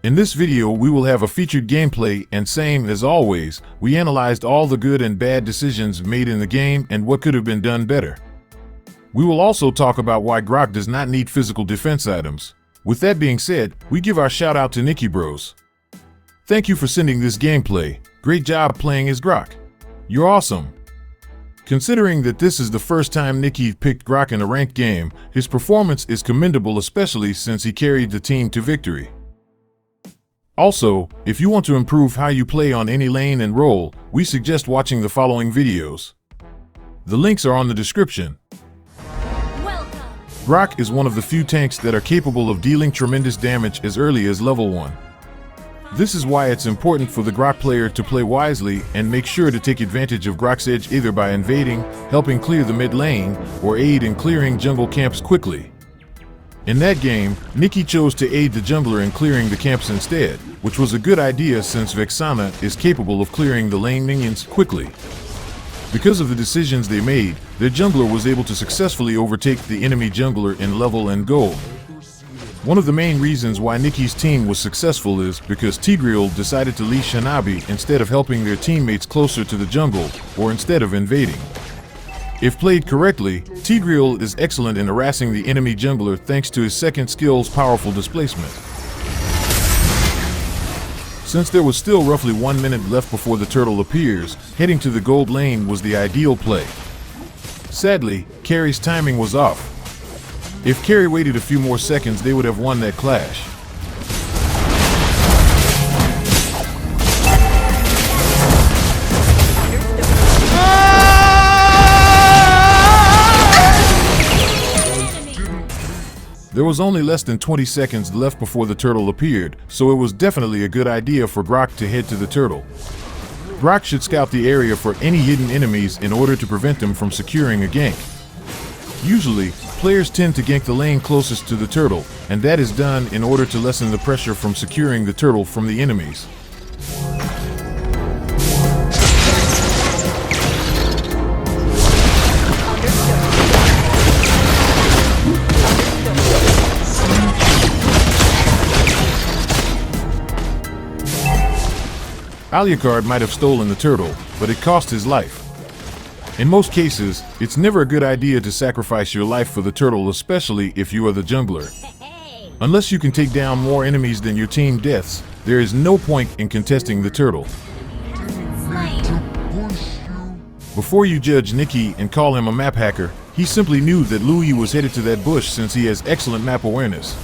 In this video we will have a featured gameplay, and same as always, we analyzed all the good and bad decisions made in the game and what could have been done better. We will also talk about why Grock does not need physical defense items. With that being said, we give our shout out to NickyBros. Thank you for sending this gameplay. Great job playing as Grock. You're awesome. Considering that this is the first time Nicky picked Grock in a ranked game, his performance is commendable, especially since he carried the team to victory. Also, if you want to improve how you play on any lane and role, we suggest watching the following videos. The links are on the description. Welcome. Grock is one of the few tanks that are capable of dealing tremendous damage as early as level 1. This is why it's important for the Grock player to play wisely and make sure to take advantage of Grock's edge, either by invading, helping clear the mid lane, or aid in clearing jungle camps quickly. In that game, Nicky chose to aid the jungler in clearing the camps instead, which was a good idea since Vexana is capable of clearing the lane minions quickly. Because of the decisions they made, their jungler was able to successfully overtake the enemy jungler in level and gold. One of the main reasons why Nicky's team was successful is because Tigreal decided to leash Hanabi instead of helping their teammates closer to the jungle, or instead of invading. If played correctly, Tigreal is excellent in harassing the enemy jungler thanks to his second skill's powerful displacement. Since there was still roughly 1 minute left before the turtle appears, heading to the gold lane was the ideal play. Sadly, Carry's timing was off. If Carry waited a few more seconds, they would have won that clash. There was only less than 20 seconds left before the turtle appeared, so it was definitely a good idea for Grock to head to the turtle. Grock should scout the area for any hidden enemies in order to prevent them from securing a gank. Usually, players tend to gank the lane closest to the turtle, and that is done in order to lessen the pressure from securing the turtle from the enemies. Alucard might have stolen the turtle, but it cost his life. In most cases, it's never a good idea to sacrifice your life for the turtle, especially if you are the jungler. Unless you can take down more enemies than your team deaths, there is no point in contesting the turtle. Before you judge Nicky and call him a map hacker, he simply knew that Louis was headed to that bush since he has excellent map awareness.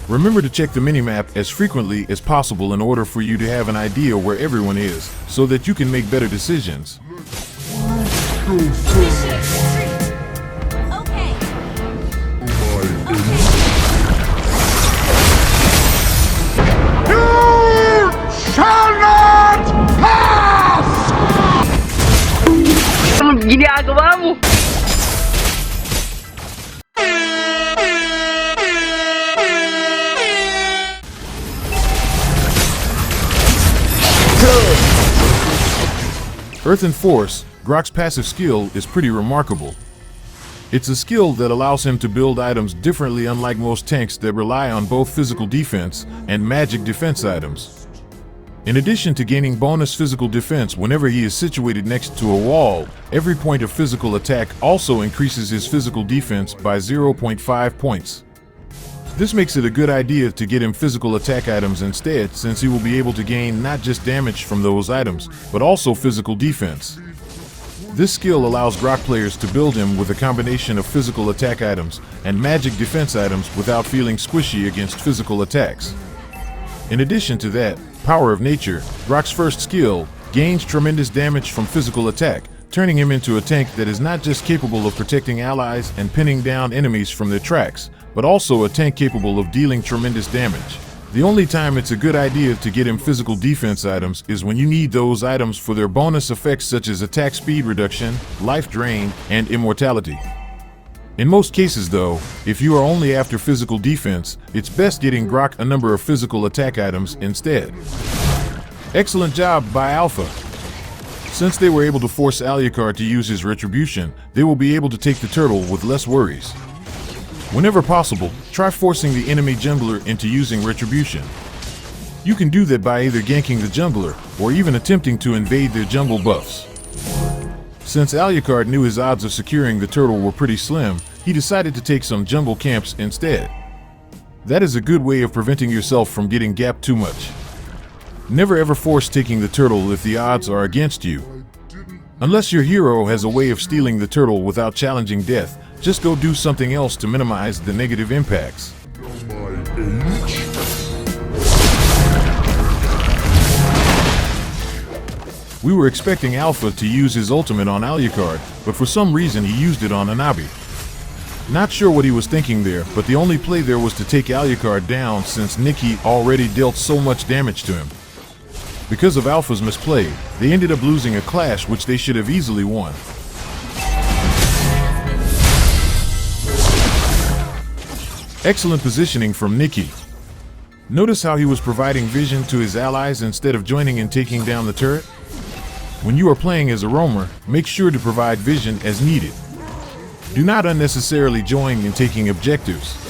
Remember to check the minimap as frequently as possible in order for you to have an idea where everyone is, so that you can make better decisions. Ginagawa mo! Earth and Force, Grock's passive skill, is pretty remarkable. It's a skill that allows him to build items differently, unlike most tanks that rely on both physical defense and magic defense items. In addition to gaining bonus physical defense whenever he is situated next to a wall, every point of physical attack also increases his physical defense by 0.5 points. This makes it a good idea to get him physical attack items instead, since he will be able to gain not just damage from those items, but also physical defense. This skill allows Grock players to build him with a combination of physical attack items and magic defense items without feeling squishy against physical attacks. In addition to that, Power of Nature, Grock's first skill, gains tremendous damage from physical attack, turning him into a tank that is not just capable of protecting allies and pinning down enemies from their tracks, but also a tank capable of dealing tremendous damage. The only time it's a good idea to get him physical defense items is when you need those items for their bonus effects such as attack speed reduction, life drain, and immortality. In most cases though, if you are only after physical defense, it's best getting Grock a number of physical attack items instead. Excellent job by Alpha. Since they were able to force Alucard to use his retribution, they will be able to take the turtle with less worries. Whenever possible, try forcing the enemy jungler into using retribution. You can do that by either ganking the jungler or even attempting to invade their jungle buffs. Since Alucard knew his odds of securing the turtle were pretty slim, he decided to take some jungle camps instead. That is a good way of preventing yourself from getting gapped too much. Never ever force taking the turtle if the odds are against you. Unless your hero has a way of stealing the turtle without challenging death, just go do something else to minimize the negative impacts. We were expecting Alpha to use his ultimate on Alucard, but for some reason he used it on Hanabi. Not sure what he was thinking there, but the only play there was to take Alucard down since Nicky already dealt so much damage to him. Because of Alpha's misplay, they ended up losing a clash which they should have easily won. Excellent positioning from Nicky. Notice how he was providing vision to his allies instead of joining and taking down the turret? When you are playing as a roamer, make sure to provide vision as needed. Do not unnecessarily join in taking objectives.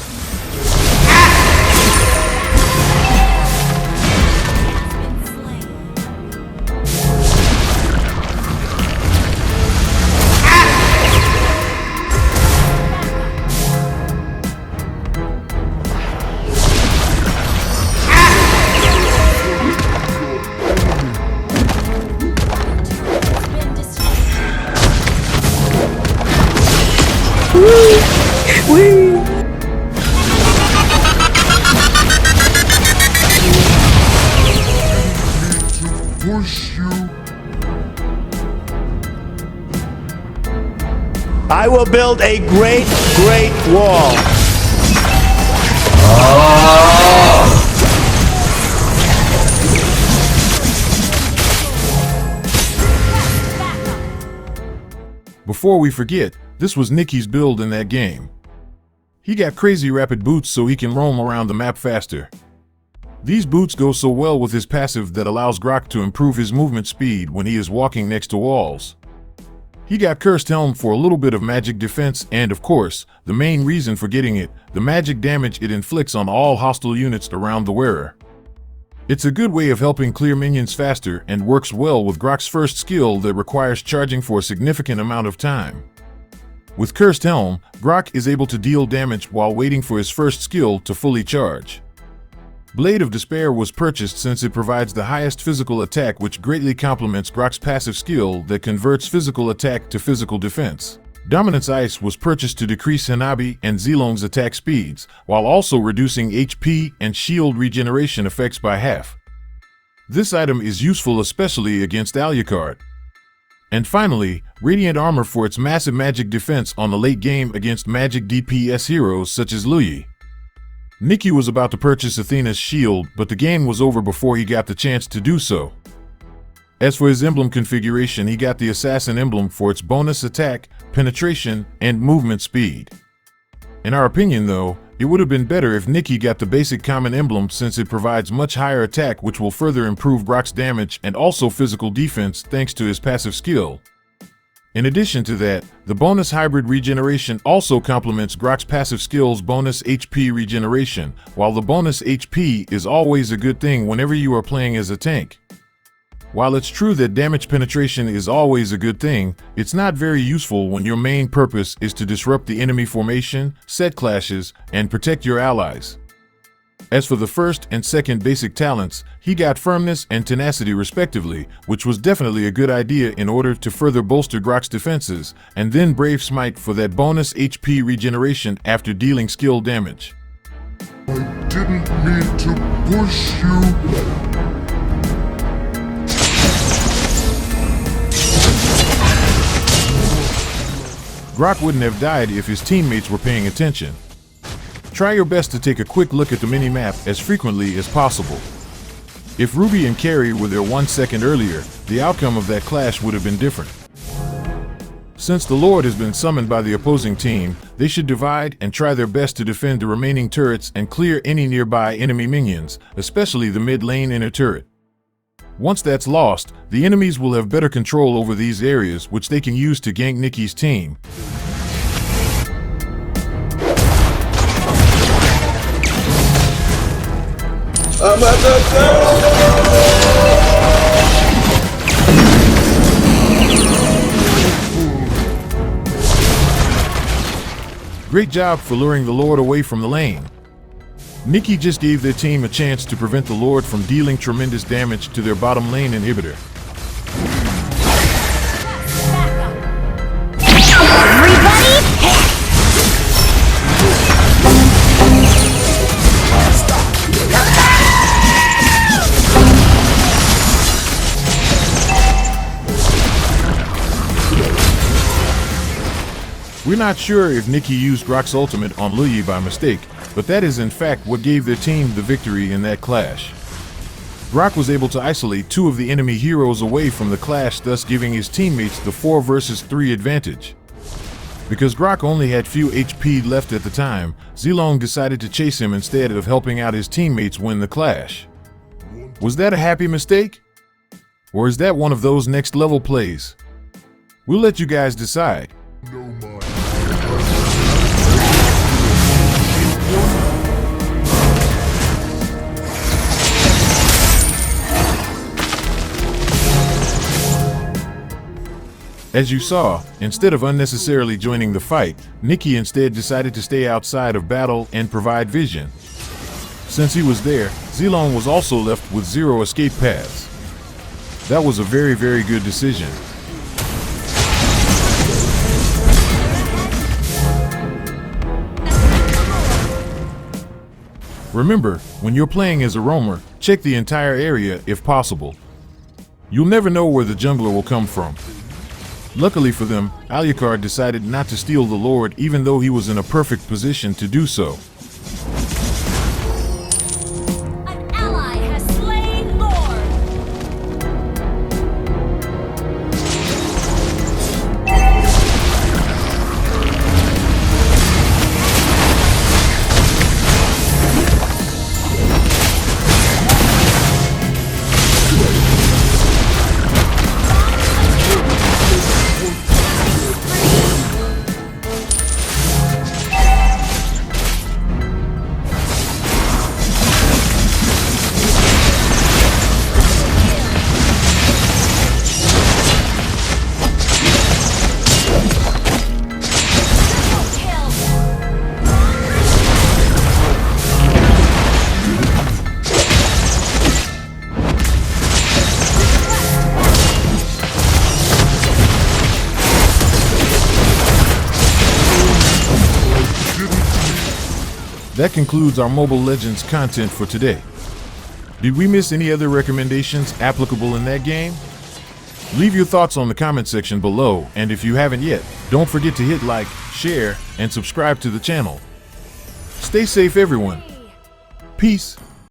I will build a great, great wall. Before we forget, this was Nicky's build in that game. He got crazy rapid boots so he can roam around the map faster. These boots go so well with his passive that allows Grock to improve his movement speed when he is walking next to walls. He got Cursed Helm for a little bit of magic defense and, of course, the main reason for getting it, the magic damage it inflicts on all hostile units around the wearer. It's a good way of helping clear minions faster and works well with Grock's first skill that requires charging for a significant amount of time. With Cursed Helm, Grock is able to deal damage while waiting for his first skill to fully charge. Blade of Despair was purchased since it provides the highest physical attack, which greatly complements Grock's passive skill that converts physical attack to physical defense. Dominance Ice was purchased to decrease Hanabi and Zilong's attack speeds, while also reducing HP and shield regeneration effects by half. This item is useful especially against Alucard. And finally, Radiant Armor for its massive magic defense on the late game against magic DPS heroes such as Luyi. Nicky was about to purchase Athena's shield, but the game was over before he got the chance to do so. As for his emblem configuration, he got the Assassin emblem for its bonus attack, penetration, and movement speed. In our opinion though, it would have been better if Nicky got the basic common emblem since it provides much higher attack, which will further improve Grock's damage and also physical defense thanks to his passive skill. In addition to that, the bonus hybrid regeneration also complements Grock's passive skill's bonus HP regeneration, while the bonus HP is always a good thing whenever you are playing as a tank. While it's true that damage penetration is always a good thing, it's not very useful when your main purpose is to disrupt the enemy formation, set clashes, and protect your allies. As for the first and second basic talents, he got Firmness and Tenacity respectively, which was definitely a good idea in order to further bolster Grock's defenses, and then Brave Smite for that bonus HP regeneration after dealing skill damage. I didn't mean to push you. Grock wouldn't have died if his teammates were paying attention. Try your best to take a quick look at the mini-map as frequently as possible. If Ruby and Carrie were there 1 second earlier, the outcome of that clash would have been different. Since the Lord has been summoned by the opposing team, they should divide and try their best to defend the remaining turrets and clear any nearby enemy minions, especially the mid-lane inner turret. Once that's lost, the enemies will have better control over these areas, which they can use to gank Nicky's team. I'm at the Great job for luring the Lord away from the lane. Nicky just gave their team a chance to prevent the Lord from dealing tremendous damage to their bottom lane inhibitor. We're not sure if Nicky used Grock's ultimate on Lily by mistake, but that is in fact what gave their team the victory in that clash. Grock was able to isolate two of the enemy heroes away from the clash, thus giving his teammates the 4 versus 3 advantage. Because Grock only had few HP left at the time, Zilong decided to chase him instead of helping out his teammates win the clash. Was that a happy mistake? Or is that one of those next level plays? We'll let you guys decide. As you saw, instead of unnecessarily joining the fight, Nicky instead decided to stay outside of battle and provide vision. Since he was there, Zilong was also left with 0 escape paths. That was a very good decision. Remember, when you're playing as a roamer, check the entire area if possible. You'll never know where the jungler will come from. Luckily for them, Alucard decided not to steal the Lord even though he was in a perfect position to do so. An ally has slain Lord. That concludes our Mobile Legends content for today. Did we miss any other recommendations applicable in that game? Leave your thoughts on the comment section below, and if you haven't yet, don't forget to hit like, share, and subscribe to the channel. Stay safe everyone. Peace.